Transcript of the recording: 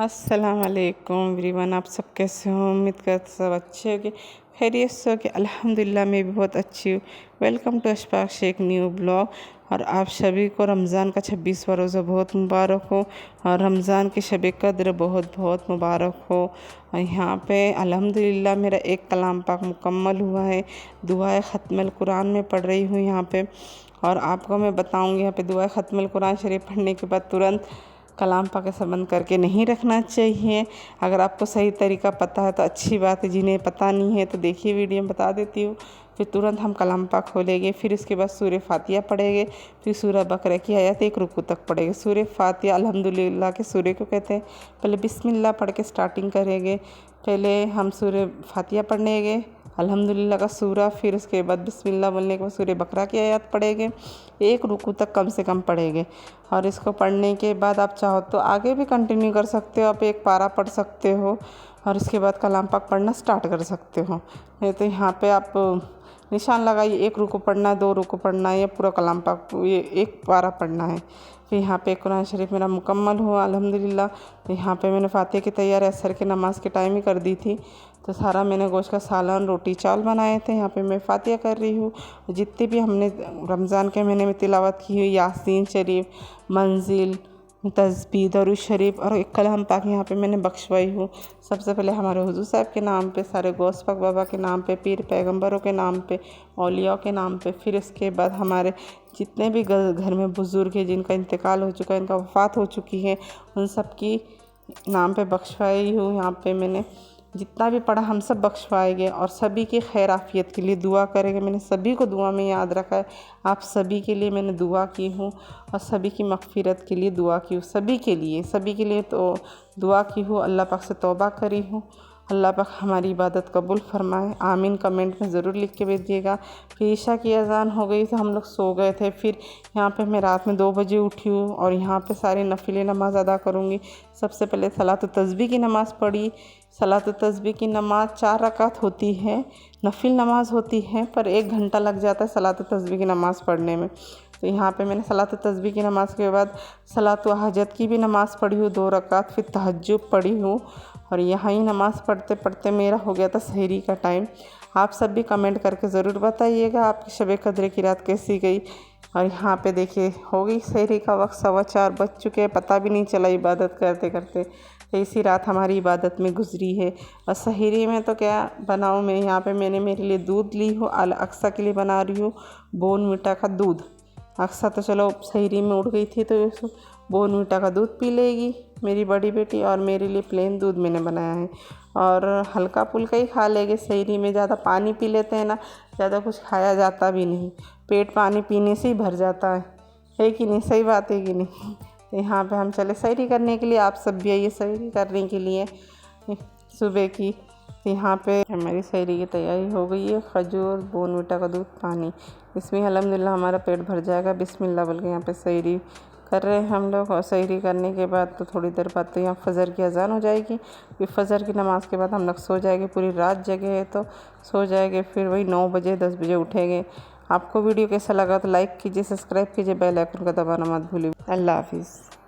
अस्सलाम वालेकुम एवरीवन। आप सब कैसे हो? उम्मीद करते सब अच्छे होंगे, खैरियत से होंगे। अल्हम्दुलिल्लाह मैं भी बहुत अच्छी हूँ। Welcome to Ashfaq Shaikh new blog. और आप सभी को रमज़ान का 26वां रोज़ा बहुत मुबारक हो और रमज़ान की शब कद्र बहुत बहुत मुबारक हो। और यहाँ पे अल्हम्दुलिल्लाह मेरा एक कलाम पाक मुकम्मल हुआ है। दुआए ख़त्मुल कुरान में पढ़ रही हूँ यहाँ पे। और आपको मैं बताऊँगी यहाँ पे दुआए ख़त्मुल कुरान शरीफ पढ़ने के बाद तुरंत कलाम पाक ऐसा बंद करके नहीं रखना चाहिए। अगर आपको सही तरीका पता है तो अच्छी बात है, जिन्हें पता नहीं है तो देखिए वीडियो में बता देती हूँ। फिर तुरंत हम कलाम पाक खोलेंगे, फिर इसके बाद सूरह फातिहा पढ़ेंगे, फिर सूरह बकरा की आयत 1 रुकू तक पढ़ेंगे। सूरह फातिहा अल्हम्दुलिल्लाह के सूरह को कहते हैं। पहले बिस्मिल्लाह पढ़ के स्टार्टिंग करेंगे। पहले हम सूरह फातिहा पढ़ेंगे, अल्हम्दुलिल्लाह का सूरा, फिर उसके बाद बिस्मिल्लाह बोलने के बाद सूरह बकरा की आयत पढ़ेंगे। 1 रुकू तक कम से कम पढ़ेंगे। और इसको पढ़ने के बाद आप चाहो तो आगे भी कंटिन्यू कर सकते हो, आप 1 पारा पढ़ सकते हो और इसके बाद कलाम पाक पढ़ना स्टार्ट कर सकते हो। नहीं तो यहाँ पे आप निशान लगाइए, 1 रुकू पढ़ना है, 2 रुकू पढ़ना है, या पूरा कलाम पाक ये 1 पारा पढ़ना है। फिर यहाँ पे कुरान शरीफ मेरा मुकम्मल हुआ अल्हम्दुलिल्लाह। तो यहाँ पे मैंने फातिहा की तैयारी असर के नमाज के टाइम ही कर दी थी। तो सारा मैंने गोश्त का सालन, रोटी चावल बनाए थे। यहाँ पे मैं फातिहा कर रही हूँ। जितने भी हमने रमज़ान के महीने में तिलावत की हुई, यासीन शरीफ, मंजिल, तस्बीह, दरूद शरीफ और एक कलाम पाक यहाँ पे मैंने बख्शवाई हूँ। सबसे पहले हमारे हुजूर साहब के नाम पे, सारे गौस पाक बाबा के नाम पे, पीर पैगंबरों के नाम पे, औलिया के नाम पे। फिर इसके बाद हमारे जितने भी घर में बुज़ुर्ग हैं जिनका इंतकाल हो चुका है, इनका वफ़ात हो चुकी है, उन सब की नाम पे बख्शवाई हूँ। यहाँ पे मैंने जितना भी पढ़ा हम सब बख्शवाएंगे और सभी की खैर आफियत के लिए दुआ करेंगे। मैंने सभी को दुआ में याद रखा है। आप सभी के लिए मैंने दुआ की हूँ और सभी की मग़फ़िरत के लिए दुआ की हूँ। सभी के लिए तो दुआ की हूँ। अल्लाह पाक से तौबा करी हूँ। अल्लाह पाक हमारी इबादत कबूल फरमाए। आमीन कमेंट में ज़रूर लिख के भेजिएगा। फिर ईशा की अज़ान हो गई तो हम लोग सो गए थे। फिर यहाँ पे मैं रात में 2 बजे उठी हूँ और यहाँ पे सारी नफिले नमाज़ अदा करूँगी। सबसे पहले सलात तस्बीह की नमाज़ पढ़ी। सलात तस्बीह की नमाज़ 4 रकात होती है, नफिल नमाज होती है, पर 1 घंटा लग जाता है सलात तस्बीह की नमाज़ पढ़ने में। तो यहाँ पे मैंने सलात तस्बीह की नमाज़ के बाद सलात व हाजत की भी नमाज़ पढ़ी हूँ 2 रकात। फिर तहज्जुद पढ़ी हूँ और यहाँ ही नमाज़ पढ़ते पढ़ते मेरा हो गया था सहरी का टाइम। आप सब भी कमेंट करके ज़रूर बताइएगा आपकी शब कद्र की रात कैसी गई। और यहाँ पे देखिए हो गई सहरी का वक्त, 4:15 बज चुके हैं, पता भी नहीं चला इबादत करते करते। तो इसी रात हमारी इबादत में गुजरी है। और सहरी में तो क्या बनाऊँ मैं, यहाँ पे मैंने मेरे लिए दूध ली हूँ, अक्सा के लिए बना रही हूँ बोर्नविटा का दूध। अक्सा तो चलो सहरी में उड़ गई थी तो बोर्नविटा का दूध पी लेगी मेरी बड़ी बेटी, और मेरे लिए प्लेन दूध मैंने बनाया है। और हल्का फुल्का ही खा लेंगे सहरी में, ज़्यादा पानी पी लेते हैं ना, ज़्यादा कुछ खाया जाता भी नहीं, पेट पानी पीने से ही भर जाता है कि नहीं? सही बात है कि नहीं? यहाँ पे हम चले सहरी करने के लिए, आप सब भी आइए सहरी करने के लिए सुबह की। यहाँ पे हमारी सहरी की तैयारी हो गई है। खजूर, बोर्नविटा का दूध, पानी, इसमें अल्हम्दुलिल्लाह हमारा पेट भर जाएगा। बिस्मिल्लाह बोल के यहाँ पे सहरी कर रहे हैं हम लोग। और सहरी करने के बाद तो थोड़ी देर बाद तो यहाँ फ़जर की अज़ान हो जाएगी। फिर फ़जर की नमाज़ के बाद हम लोग सो जाएंगे। पूरी रात जगे है तो सो जाएंगे। फिर वही 9 बजे 10 बजे उठेंगे। आपको वीडियो कैसा लगा तो लाइक कीजिए, सब्सक्राइब कीजिए, बेल आइकन का दबाना मत भूलिए। अल्लाह हाफिज़।